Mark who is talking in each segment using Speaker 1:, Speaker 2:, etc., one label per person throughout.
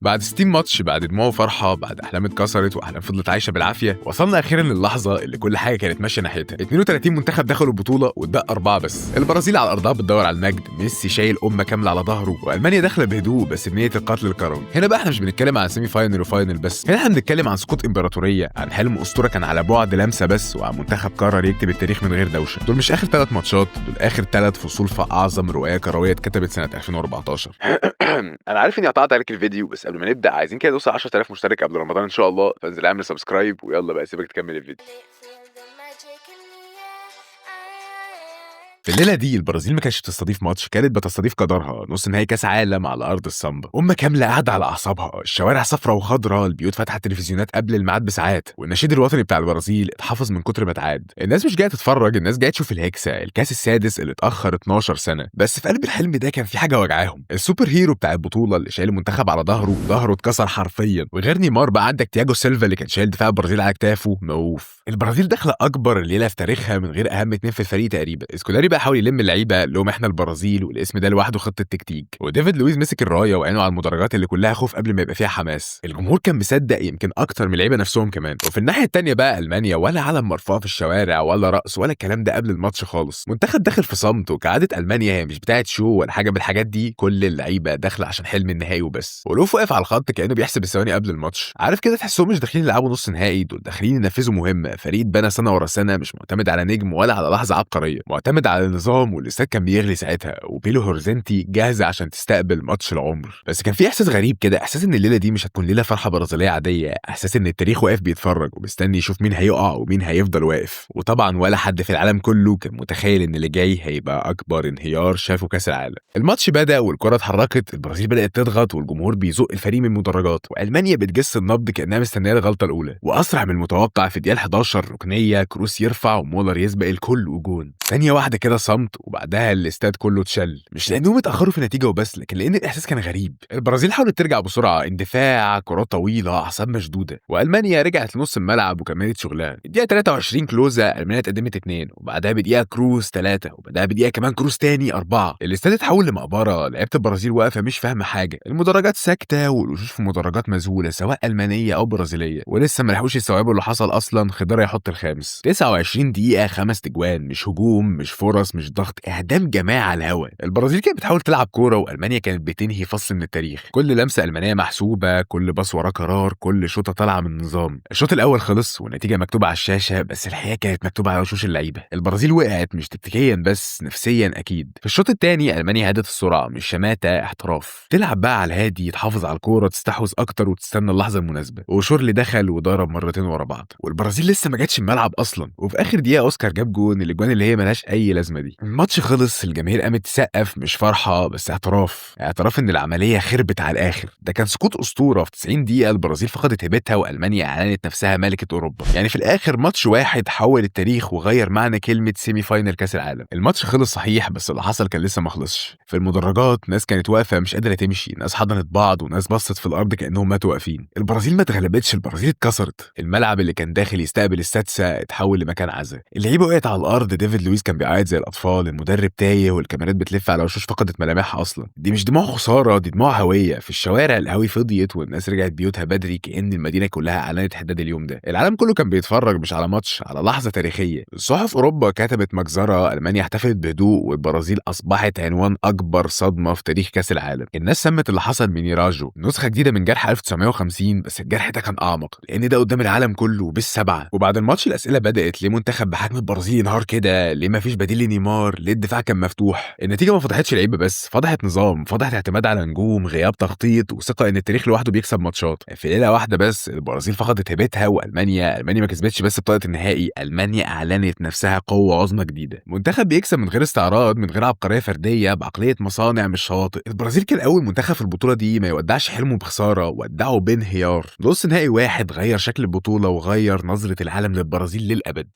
Speaker 1: بعد 60 ماتش، بعد دموع وفرحة، بعد أحلام اتكسرت وأحلام فضلت عايشة بالعافية، وصلنا أخيرا للحظة اللي كل حاجة كانت ماشية ناحيتها. 32 منتخب دخلوا البطولة واتبقى 4 بس. البرازيل على أرضها بتدور على المجد، ميسي شايل أمة كاملة على ظهره، وألمانيا داخلة بهدوء بس بنية القتل الكروي. هنا بقى احنا مش بنتكلم عن سيمي فاينل وفاينل بس، هنا احنا بنتكلم عن سقوط إمبراطورية، عن حلم أسطورة كان على بعد لمسة بس، وعن منتخب قرر يكتب التاريخ من غير دوشة. دول مش آخر 3 ماتشات، دول آخر 3 فصول في أعظم رواية كروية اتكتبت سنة 2014. انا عارف اني قطعت عليك الفيديو، بس قبل ما نبدا عايزين كده نوصل 10000 مشترك قبل رمضان ان شاء الله، فانزل اعمل سبسكرايب ويلا بقى سيبك تكمل الفيديو. في الليله دي البرازيل ما كانتش بتستضيف ماتش، كانت بتستضيف قدرها، نص نهائي كاس عالم على ارض السامبا. امه كامله قاعده على اعصابها، الشوارع صفراء وخضراء، البيوت فاتحه التلفزيونات قبل الميعاد بساعات، والنشيد الوطني بتاع البرازيل اتحفظ من كتر ما اتعاد. الناس مش جايه تتفرج، الناس جايه تشوف الهكسه، الكاس السادس اللي اتاخر 12 سنه. بس في قلب الحلم ده كان في حاجه وجعاهم، السوبر هيرو بتاع البطوله اللي شايل المنتخب على ظهره اتكسر حرفيا. وغير نيمار بقى عندك تياجو سيلفا اللي كان شايل دفاع البرازيل على كتافه موقوف. البرازيل داخله اكبر الليله في تاريخها من غير اهم 2 في الفريق تقريبا. اسكولاري بقى حاول يلم اللعيبه لهم احنا البرازيل، والاسم ده لوحده خطه تكتيك. وديفيد لويز مسك الرايه وعينه على المدرجات اللي كلها خوف قبل ما يبقى فيها حماس. الجمهور كان مصدق يمكن اكتر من اللعيبه نفسهم كمان. وفي الناحيه الثانيه بقى المانيا، ولا علم مرفوع في الشوارع ولا رقص ولا الكلام ده قبل الماتش خالص. منتخب داخل في صمت، وكعاده المانيا هي مش بتاعه شو ولا حاجه من الحاجات دي، كل اللعيبه داخله عشان حلم النهائي وبس. ولوف واقف على الخط كانه بيحسب الثواني قبل الماتش. عارف كده تحسهم مش داخلين يلعبوا نص نهائي، دول داخلين ينفذوا مهمه. فريق اتبنى سنه ورا سنه، مش معتمد على نجم ولا على لحظه عبقريه، معتمد على النظام، والاستاد كان بيغلي ساعتها، وبيلو هورزنتي جاهزه عشان تستقبل ماتش العمر. بس كان في احساس غريب كده، احساس ان الليله دي مش هتكون ليله فرحه برازيليه عاديه، احساس ان التاريخ واقف بيتفرج ومستني يشوف مين هيقع ومين هيفضل واقف. وطبعا ولا حد في العالم كله كان متخيل ان اللي جاي هيبقى اكبر انهيار شافه كاس العالم. الماتش بدا والكره اتحركت، البرازيل بدات تضغط والجمهور بيزق الفريق من المدرجات، والمانيا بتجس النبض كانها مستنيه الغلطه الاولى. واسرع من المتوقع في الدقيقه 11 ركنيه، كروس يرفع ومولر يسبق الكل وجون. ثانيه واحده كده صمت، وبعدها الاستاد كله اتشل، مش لانهم اتاخروا في النتيجه وبس، لكن لان الاحساس كان غريب. البرازيل حاولت ترجع بسرعه، اندفاع، كرات طويله، اعصاب مشدوده، والمانيا رجعت لنص الملعب وكملت شغلها. الدقيقه 23 كلوزا المانيا اتقدمت 2، وبعدها بدقيقه كروس 3، وبعدها بدقيقه كمان كروس تاني 4. الاستاد اتحول لمقبره، لعيبه البرازيل واقفه مش فاهمه حاجه، المدرجات ساكته والوشوش في المدرجات مذهوله سواء المانيه او برازيليه، ولسه ما لحقوش يستوعبوا اللي حصل اصلا. خضر يحط الخامس. 29 دقيقه 5 تجوان، مش هجوم مش فرص مش ضغط، اعدام جماعي على الهوا. البرازيل كانت بتحاول تلعب كوره، والمانيا كانت بتنهي فصل من التاريخ. كل لمسه المانيه محسوبه، كل باص وراه قرار، كل شوطه طالعه من نظام. الشوط الاول خلص والنتيجه مكتوبه على الشاشه، بس الحقيقه كانت مكتوبه على وشوش اللعيبه. البرازيل وقعت مش تكتيكيا بس نفسيا اكيد. في الشوط الثاني المانيا هدت السرعه، مش شماته، احتراف. تلعب بقى على الهادي، تحافظ على الكوره، تستحوذ اكتر وتستنى اللحظه المناسبه. وشورلي دخل وضرب مرتين ورا بعض، والبرازيل لسه ما جاتش الملعب اصلا. وفي اخر دقيقه اوسكار جاب جون، الاجوان اللي هي ملهاش اي لازمه دي. الماتش خلص، الجماهير قامت تسقف، مش فرحه بس اعتراف ان العمليه خربت على الاخر. ده كان سقوط اسطوره. في 90 دقيقه البرازيل فقدت هيبتها، والمانيا اعلنت نفسها ملكه اوروبا. يعني في الاخر ماتش واحد حول التاريخ وغير معنى كلمه سيمي فاينل كاس العالم. الماتش خلص صحيح، بس اللي حصل كان لسه ما خلصش. في المدرجات ناس كانت واقفه مش قادره تمشي، ناس حضنت بعض، وناس بصت في الارض كانهم ماتوا واقفين. البرازيل ما اتغلبتش، البرازيل اتكسرت. الملعب اللي كان داخل يستقبل السادسه اتحول لمكان عزا. اللعيبه وقعت على الارض، ديفيد لويز كان بيعيط زي الاطفال، المدرب تايه، والكاميرات بتلف على وشوش فقدت ملامحها اصلا. دي مش دموع خساره، دي دموع هويه. في الشوارع القهاوي فضيت، والناس رجعت بيوتها بدري، كأن المدينه كلها اعلنت حداد اليوم ده. العالم كله كان بيتفرج مش على ماتش، على لحظه تاريخيه. الصحف اوروبا كتبت مجزره، المانيا احتفلت بهدوء، والبرازيل اصبحت عنوان اكبر صدمه في تاريخ كاس العالم. الناس سمت اللي حصل مينيراجو، نسخه جديده من جرح 1950، بس الجرح ده كان اعمق لان ده قدام العالم كله بالسبعه. وبعد الماتش الاسئله بدات، ليه منتخب بحجم البرازيل ينهار كده؟ ليه ما فيش بديل لنيمار؟ ليه الدفاع كان مفتوح؟ النتيجه ما فضحتش لعيبه بس، فضحت نظام، فضحت اعتماد على نجوم، غياب تخطيط، وثقه ان التاريخ لوحده بيكسب ماتشات. في ليله واحده بس البرازيل فقدت هيبتها، والمانيا ما كسبتش بس بطاقه النهائي، المانيا اعلنت نفسها قوه عظمى جديده. منتخب بيكسب من غير استعراض، من غير عبقريه فرديه، بعقليه مصانع مش شواطئ. البرازيل كان اول منتخب في البطوله دي ما يودعش حلمه بخساره، ودعه بانهيار. نص نهائي واحد غير شكل البطوله وغير نظره العالم للبرازيل للابد.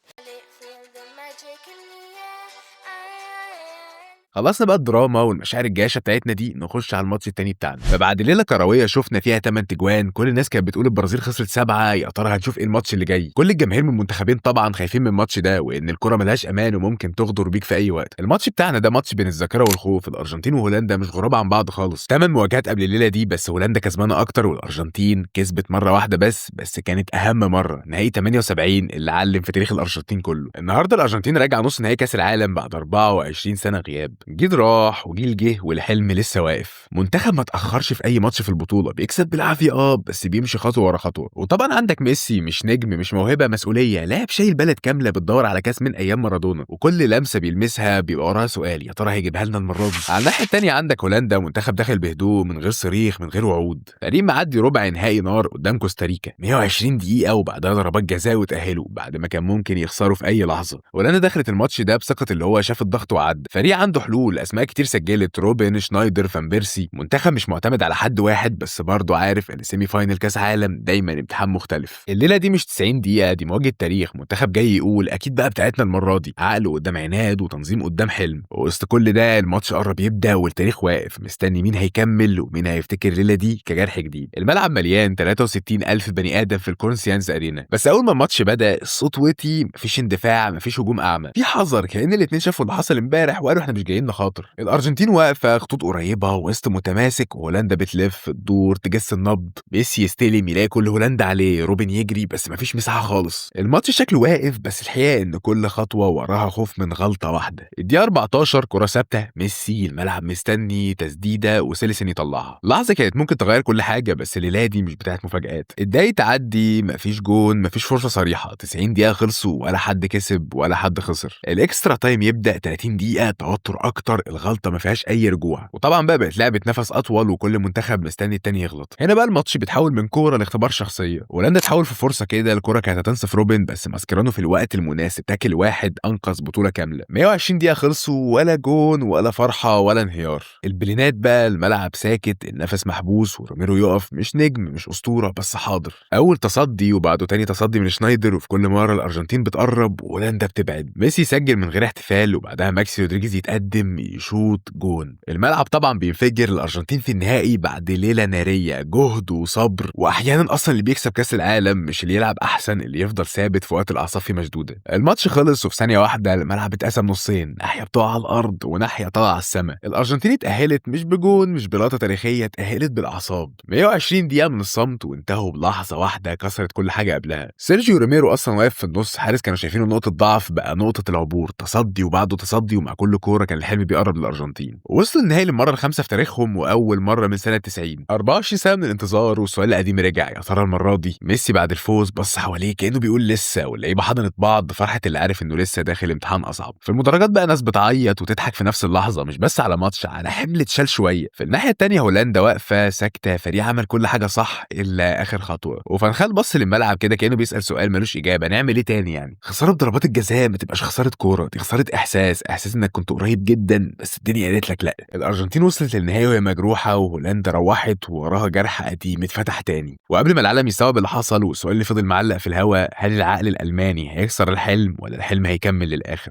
Speaker 1: خلصنا بقى الدراما والمشاعر الجاشة بتاعتنا دي، نخش على الماتش التاني بتاعنا. فبعد ليلة كروية شفنا فيها 8 تجوان، كل الناس كانت بتقول البرازيل خسرت 7، يا ترى هنشوف ايه الماتش اللي جاي. كل الجماهير من المنتخبين طبعا خايفين من الماتش ده، وان الكرة ملهاش امان وممكن تغدر بيك في اي وقت. الماتش بتاعنا ده ماتش بين الذاكرة والخوف، الارجنتين وهولندا مش غراب عن بعض خالص. 8 مواجهات قبل الليلة دي، بس هولندا كسبانة اكتر والارجنتين كسبت مرة واحدة بس كانت اهم مرة، نهائي 78 اللي علم في تاريخ الارجنتين كله. النهارده الارجنتين راجعه نص نهائي كاس العالم بعد 24 سنة غياب. جيل راح وجيل جه والحلم لسه واقف. منتخب ما تاخرش في اي ماتش في البطوله، بيكسب بالعافيه بس بيمشي خطوه ورا خطوه. وطبعا عندك ميسي، مش نجم مش موهبه، مسؤوليه، لاعب شايل بلد كامله بتدور على كاس من ايام مارادونا، وكل لمسه بيلمسها بيبقى وراها سؤال، يا ترى هيجيبها لنا المره دي. على الناحيه الثانيه عندك هولندا، منتخب داخل بهدوء من غير صريخ من غير وعود، فريق معدي ربع نهائي نار قدام كوستاريكا 120 دقيقه، وبعدها ضربات جزاء وتاهلوا بعد ما كان ممكن يخسروا في اي لحظه. هولندا دخلت الماتش ده بثقه اللي هو شاف الضغط وعد، فريق عنده حلول، اسماء كتير سجلت، روبن، شنايدر، فان بيرسي. منتخب مش معتمد على حد واحد، بس برضه عارف ان سيمي فاينل كاس عالم دايما امتحان مختلف. الليله دي مش 90 دقيقه، دي مواجهه تاريخ، منتخب جاي يقول اكيد بقى بتاعتنا المره دي، عقل قدام عناد وتنظيم قدام حلم. ووسط كل ده الماتش قرب يبدا والتاريخ واقف مستني مين هيكمل ومين هيفتكر الليله دي كجرح جديد. الملعب مليان 63 الف بني ادم في الكورنسيانز ارينا، بس اول ما الماتش بدا الصوت وطي، مفيش اندفاع، مفيش هجوم اعمى، في حذر، كأن الاتنين شافوا اللي حصل امبارح وقالوا احنا مش جايين نخاطر. الارجنتين واقفه خطوط قريبه وسط متماسك، وهولندا بتلف تدور تجس النبض، ميسي يستلم يلاقي كل هولندا عليه، روبن يجري بس مفيش مساحه خالص. الماتش شكله واقف، بس الحقيقه ان كل خطوه وراها خوف من غلطه واحده. الدقيقه 14 كره ثابته، ميسي الملعب مستني تسديده وسيلسن يطلعها، لحظه كانت ممكن تغير كل حاجه، بس الليله دي مش بتاعت مفاجآت. الدقايق تعدي، مفيش جون، مفيش فرصه صريحه، 90 دقيقه خلصوا ولا حد كسب ولا حد خسر. الاكسترا تايم يبدا 30 دقيقه توتر اكتر، الغلطه ما فيهاش اي رجوع، وطبعا بقى بقت لعبه نفس اطول وكل منتخب مستني التاني يغلط. هنا بقى الماتش بيتحول من كوره لاختبار شخصيه، هولندا تحول في فرصه كده، الكوره كانت هتنصف روبن بس ماسكيرانو في الوقت المناسب تاكل واحد انقذ بطوله كامله. 120 دقيقه خلصوا ولا جون ولا فرحه ولا انهيار. البلينات بقى الملعب ساكت، النفس محبوس، وروميرو يقف، مش نجم مش اسطوره بس حاضر. اول تصدي وبعده تاني تصدي من شنايدر، وفي كل مره الارجنتين بتقرب وهولندا بتبعد. ميسي يسجل من غير احتفال، وبعدها ماكسي رودريجيز يتقدم يشوط جون. الملعب طبعا بينفجر، الارجنتين في النهائي بعد ليله ناريه، جهد وصبر، واحيانا اصلا اللي بيكسب كاس العالم مش اللي يلعب احسن، اللي يفضل ثابت في وقت الاعصاب فيه مشدوده. الماتش خلص وفي ثانيه واحده الملعب اتقسم نصين، ناحيه بتقع على الارض وناحيه طالعه على السماء. الارجنتين اتاهلت مش بجون مش بلقطه تاريخيه، اتاهلت بالاعصاب. 120 دقيقه من الصمت وانتهوا بلحظه واحده كسرت كل حاجه قبلها. سيرجيو روميرو اصلا واقف في النص، حارس كانوا شايفينه نقطه ضعف بقى نقطه العبور، تصدي وبعده تصدي، ومع كل كوره كان الحلم بيقرب للارجنتين. وصلوا النهائي للمره الخامسه في تاريخهم، واول مره من سنه 90. 24 سنه من الانتظار والسؤال القديم رجع، يا ترى المره دي؟ ميسي بعد الفوز بص حواليه كانه بيقول لسه، واللعيبه حضنت بعض بفرحه اللي عارف انه لسه داخل امتحان اصعب. في المدرجات بقى ناس بتعيط وتضحك في نفس اللحظه، مش بس على ماتش، على حمل اتشال شويه. في الناحيه الثانيه هولندا واقفه ساكته، فريق عمل كل حاجه صح الا اخر خطوه. وفانخال بص للملعب كده كانه بيسال سؤال ملوش اجابه، نعمل ايه تاني يعني؟ خساره بضربات الجزاء ما تبقاش خساره كوره، دي خساره احساس انك كنت قريب جدا بس الدنيا قالت لك لا. الارجنتين وصلت للنهائي وهي مجروحه، وهولندا روحت ووراها جرح قديم اتفتح تاني. وقبل ما العالم يستوعب اللي حصل، والسؤال اللي فضل معلق في الهوا، هل العقل الالماني هيكسر الحلم ولا الحلم هيكمل للاخر؟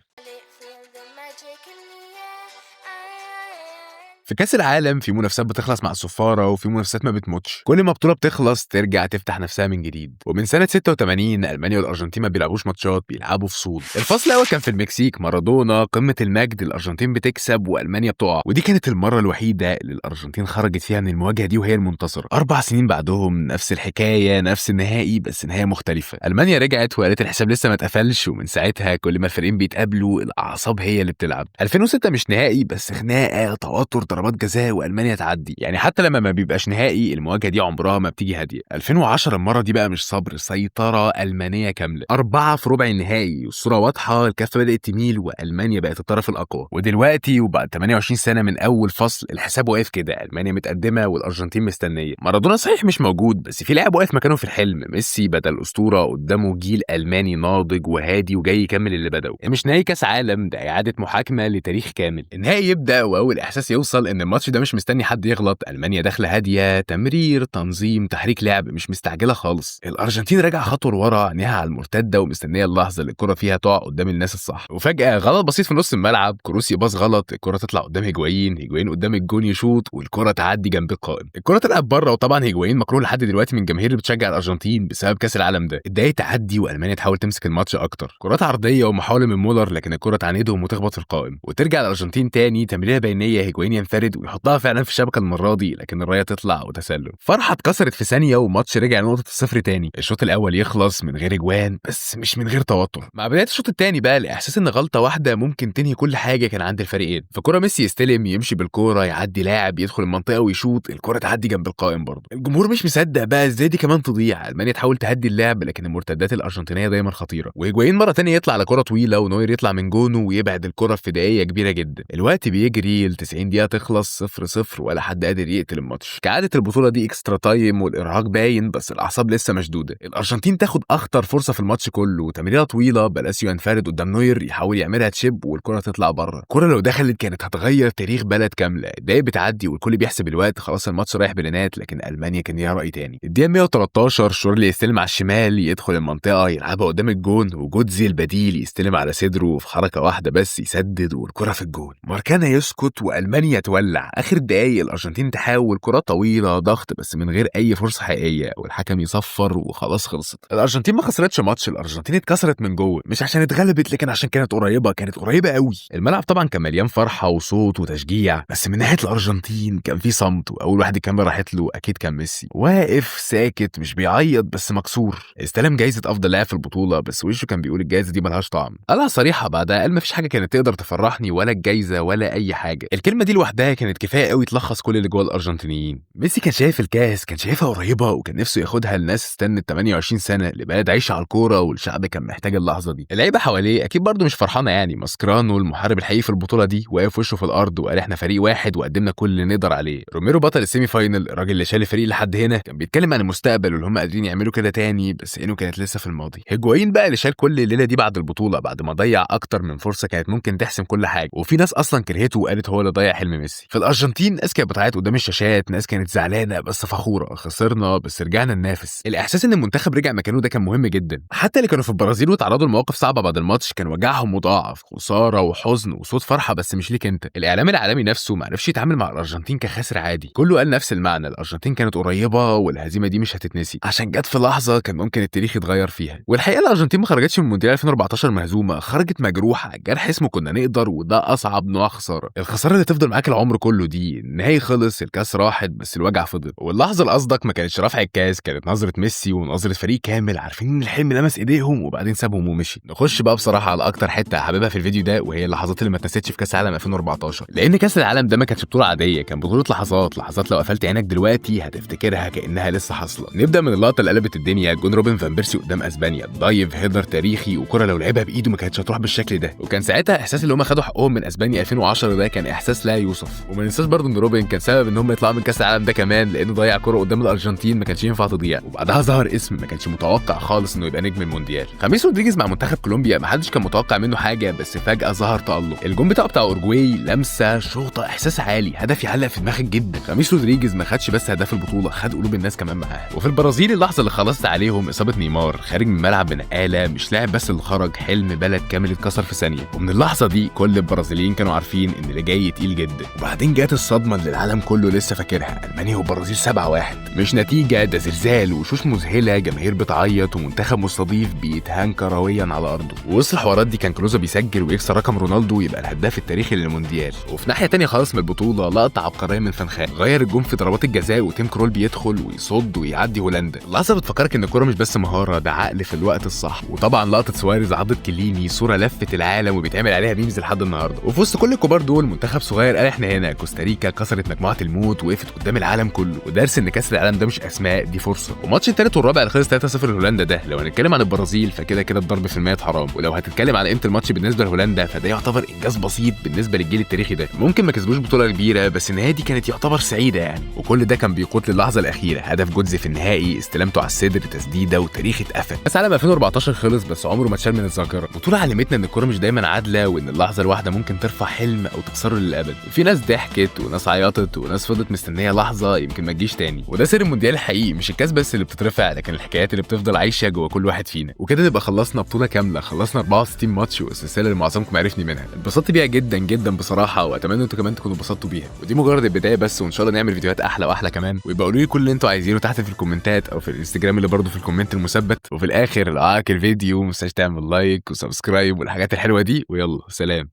Speaker 1: في كاس العالم في منافسات بتخلص مع الصفاره، وفي منافسات ما بتموتش، كل ما بطوله بتخلص ترجع تفتح نفسها من جديد. ومن سنه 86 المانيا والارجنتين ما بيلعبوش ماتشات، بيلعبوا فصول. الفصل الاول كان في المكسيك، مارادونا قمه المجد، الارجنتين بتكسب والمانيا بتقع، ودي كانت المره الوحيده اللي الارجنتين خرجت فيها من المواجهه دي وهي المنتصره. 4 سنين بعدهم نفس الحكايه، نفس النهائي بس نهايه مختلفه. المانيا رجعت وقالت الحساب لسه ما اتقفلش، ومن ساعتها كل ما الفريقين بيتقابلوا الاعصاب هي اللي بتلعب. 2006 مش نهائي بس خناقه، توتر، ضربات جزاء، والمانيا تعدي. يعني حتى لما ما بيبقاش نهائي المواجهه دي عمرها ما بتيجي هاديه. 2010 المره دي بقى مش صبر، سيطره المانيه كامله، 4 في ربع النهائي، والصوره واضحه، الكفه بدات تميل والمانيا بقت الطرف الاقوى. ودلوقتي وبعد 28 سنه من اول فصل الحساب واقف كده، المانيا متقدمه والارجنتين مستنيه. مارادونا صحيح مش موجود، بس في لاعب واقف مكانه في الحلم، ميسي بدل اسطوره، قدامه جيل الماني ناضج وهادي وجاي يكمل اللي بدأه. مش نهائي كاس عالم، ده اعاده محاكمه لتاريخ كامل. النهائي يبدا واول احساس يوصل ان الماتش ده مش مستني حد يغلط، المانيا داخله هاديه، تمرير، تنظيم، تحريك لعب، مش مستعجله خالص. الارجنتين راجع خطوه لورا، عينيها على المرتده ومستنيه اللحظه اللي الكره فيها تقع قدام الناس الصح. وفجاه غلط بسيط في نص الملعب، كروس يباص غلط، الكره تطلع قدام هيجوين قدام الجون يشوط والكره تعدي جنب القائم. الكره طلعت بره، وطبعا هيجوين مكروه لحد دلوقتي من الجماهير اللي بتشجع الارجنتين بسبب كاس العالم ده. الدقايق تعدي والمانيا تحاول تمسك الماتش اكتر، كرات عرضيه ومحاوله من مولر، لكن الكره تعاندهم وتخبط في القائم، وترجع الارجنتين تاني تمريره بينيه، هيجوين ينفرد ويحطها فعلا في الشبكه المره دي، لكن الرايه تطلع وتسلل. فرحه اتكسرت في ثانيه والماتش رجع لنقطه الصفر تاني. الشوط الاول يخلص من غير اجوان بس مش من غير توتر. مع بدايه الشوط الثاني بقى الاحساس ان غلطه واحده ممكن تنهي كل حاجه كان عند الفريقين. فكره ميسي يستلم، يمشي بالكوره، يعدي لاعب، يدخل المنطقه ويشوط، الكره تعدي جنب القائم برضه. الجمهور مش مصدق بقى ازاي دي كمان تضيع. المانيا تحاول تهدي اللعب، لكن المرتدات الارجنتينيه دايما خطيره، وهيجوين مره ثانيه يطلع على كره طويله ونوير يطلع من جونه ويبعد الكره في دقيقه كبيره جدا. الوقت بيجري، ال 90 دقيقه تخلص 0-0 ولا حد قادر يقتل الماتش. كعاده البطوله دي اكسترا تايم والارهاق باين، بس الاعصاب لسه مشدوده. الارجنتين تاخد اخطر فرصه في الماتش كله، تمريره طويله، بلاسيو ينفرد قدام نوير، يحاول يعملها تشيب والكره تطلع بره. الكره لو دخلت كانت هتغير تاريخ بلد كامله. الدقايق بتعدي والكل بيحسب الوقت، خلاص الماتش رايح بلينات، لكن المانيا كان ليها راي تاني. الدقيقه 113 شورلي يستلم على الشمال، يدخل المنطقه، يلعبها قدام الجون، وجودزي البديل يستلم على صدره في حركه واحده بس، يسدد والكره في الجون. ماركانا يسكت والمانيا تولع. اخر دقايق الارجنتين تحاول، كرات طويله، ضغط، بس من غير اي فرصه حقيقيه، والحكم يصفر وخلاص خلصت. الارجنتين ما خسرتش ماتش، الارجنتين اتكسرت من جوه، مش عشان اتغلبت لكن عشان كانت قريبه قوي. الملعب طبعا كان مليان فرحه وصوت وتشجيع، بس من ناحيه الارجنتين كان في صمت، واول واحد الكاميرا راحت له اكيد كان ميسي، واقف ساكت مش بيعيط بس مكسور. استلم جايزه افضل لاعب في البطوله، بس وشه كان بيقول الجايزه دي ملهاش طعم. قالها صريحه بعدها، قال مفيش حاجه كانت تقدر تفرحني ولا الجايزه ولا اي حاجه. الكلمه دي لوحدها كانت كفايه قوي تلخص كل اللي جوه الارجنتينيين. ميسي كان شايف الكاس، كان شايفها قريبه، وكان نفسه ياخدها لناس استنت 28 سنه لبلد عايشه على الكوره، والشعب كان محتاج اللحظه دي. اللعيبه حواليه اكيد برضه مش فرحانه يعني. ماسكرانو المحارب الحقيقي في البطوله دي واقف وشه في الارض وقال احنا فريق واحد وقدمنا كل اللي نقدر عليه. روميرو بطل السيمي فاينل، الراجل اللي شال الفريق لحد هنا، كان بيتكلم عن المستقبل واللي هم قادرين يعملوا كده تاني، بس عينه كانت لسه في الماضي. هيجوين بقى اللي شال كل الليله دي بعد البطوله، بعد ما ضيع اكتر من فرصه كانت ممكن تحسم كل حاجه، وفي ناس اصلا كرهته وقالت هو اللي ضيع حلم ميسي. في الارجنتين ناس كانت بتعيط قدام الشاشات، ناس كانت زعلانه بس فخوره، خسرنا بس رجعنا ننافس. الاحساس ان المنتخب رجع مكانه ده كان مهم جدا. حتى اللي كانوا في البرازيل وتعرضوا لمواقف صعبه بعد الماتش كان وجعهم مضاعف، خساره وحزن وصوت فرحه بس مش ليك انت. الاعلام العالمي نفسه ما عرفش يتعامل مع الارجنتين كخاسر عادي، كله قال نفس المعنى، الارجنتين كانت قريبه والهزيمه دي مش هتتنسي، عشان جت في لحظه كان ممكن التاريخ يتغير فيها. والحقيقه الارجنتين ما خرجتش من مونديال 2014 مهزومه، خرجت مجروحه، جرح اسمه كنا نقدر، وده اصعب نوع خساره، الخساره اللي تفضل معاك العمر كله دي. النهائي خلص، الكاس راحت، بس الوجع فضل. واللحظه الاصدق ما كانتش رفع الكاس، كانت نظره ميسي ونظره فريق كامل عارفين ان الحلم لمس ايديهم وبعدين سابهم ومشي. نخش بقى بصراحه على اكتر حته حاببها في الفيديو ده، وهي اللحظات اللي ما اتنسيتش في كاس العالم 2014، لان كاس العالم ده ما كانتش بطوله عاديه، كان بطوله لحظات لو قفلت عينك دلوقتي هتفتكرها كانها لسه حاصله. نبدا من اللقطه اللي قلبت الدنيا، جون روبن فان بيرسي قدام اسبانيا، دايف هيدر تاريخي، وكره لو لعبها بايده ما كانتش هتروح بالشكل ده. وكان ساعتها احساس اللي هم خدوا حقهم من اسبانيا 2010 ده كان احساس لا يوصف. وما ننساش برضه ان روبن كان سبب ان هم يطلعوا من كاس العالم ده كمان، لانه ضيع كره قدام الارجنتين ما كانش ينفع تضيع، وبعدها ظهر اسم ما كانش متوقع خالص انه يبقى نجم المونديال. خميس رودريجيز مع منتخب كولومبيا ما حدش كان متوقع منه حاجه، بس فجاه ظهر تألق. الجون بتاع اورجواي لمسه شوطه احساس عالي، هدف يعلق في دماغك جدا. خميس رودريجيز ما خدش بس هدف البطوله، خد قلوب الناس كمان معاه. وفي البرازيل اللحظه اللي خلصت عليهم اصابه نيمار، خارج من الملعب بنقاله، مش لاعب بس اللي خرج، حلم بلد كامل اتكسر في ثانيه. ومن اللحظه دي كل البرازيليين كانوا عارفين ان اللي جاي تقيل جدا. وبعدين جت الصدمه اللي العالم كله لسه فاكرها، المانيا والبرازيل 7-1، مش نتيجه، ده زلزال، وشوش مذهله، جماهير بتعيط، ومنتخب مستضيف بيتهان كرويا على ارضه. ووسط الحوارات دي كان كلوزا بيسجل ويكسر رقم رونالدو يبقى الهداف التاريخي للمونديال. وفي ناحيه تانية خالص من البطوله لقطه عبقريه من فانخال، غير الجون في ضربات الجزاء، وتيم كرول بيدخل ويصد ويعدي هولندا. اللحظه بتفكرك ان الكوره مش بس مهاره، ده عقل في الوقت الصح. وطبعا لقطه سواريز عضت كليني، صوره لفت العالم وبيتعمل عليها ميمز لحد النهارده. وفي وسط كل الكبار دول منتخب صغير قال احنا هنا. كوستاريكا كسرت مجموعه الموت، وقفت قدام العالم كله، ودرس ان كاس العالم ده مش اسماء، دي فرصه. وماتش الثالث والرابع اللي خلص 3-0 لهولندا ده، لو هنتكلم عن البرازيل فكده كده الضرب في المية حرام، ولو هتتكلم عن قيمه الماتش بالنسبه لهولندا فده يعتبر انجاز بسيط بالنسبه للجيل التاريخي ده. ممكن ما كسبوش بطوله كبيره، بس النهايه دي كانت يعتبر سعيده يعني. وكل ده كان بيقود للحظه الاخيره، هدف جودزي في النهائي، استلامته على الصدر، تسديده، وتاريخ اتقفل. كاس العالم 2014 خلص، بس عمره ما اتشال من الذاكره. بطوله علمتنا ان الكوره مش دايما عادله، وان اللحظه الواحده ممكن ترفع حلم او تكسره للابد. في ناس ناس ضحكت وناس عيطت وناس فضلت مستنيه لحظه يمكن ما تجيش تاني. وده سر المونديال الحقيقي، مش الكاس بس اللي بتترفع، لكن الحكايات اللي بتفضل عايشه جوه كل واحد فينا. وكده نبقى خلصنا بطوله كامله، خلصنا 64 ماتش والسلسله اللي معظمكم عرفني منها. اتبسطت بيها جدا جدا بصراحه، واتمنى انتوا كمان تكونوا اتبسطتوا بيها. ودي مجرد البدايه بس، وان شاء الله نعمل فيديوهات احلى واحلى كمان. ويبقى قولوا لي كل اللي انتوا عايزينه تحت في الكومنتات او في الانستجرام اللي برضه في الكومنت المثبت. وفي الاخر لو عجبك الفيديو ما تنساش تعمل لايك وسبسكرايب والحاجات الحلوه دي، ويلا سلام.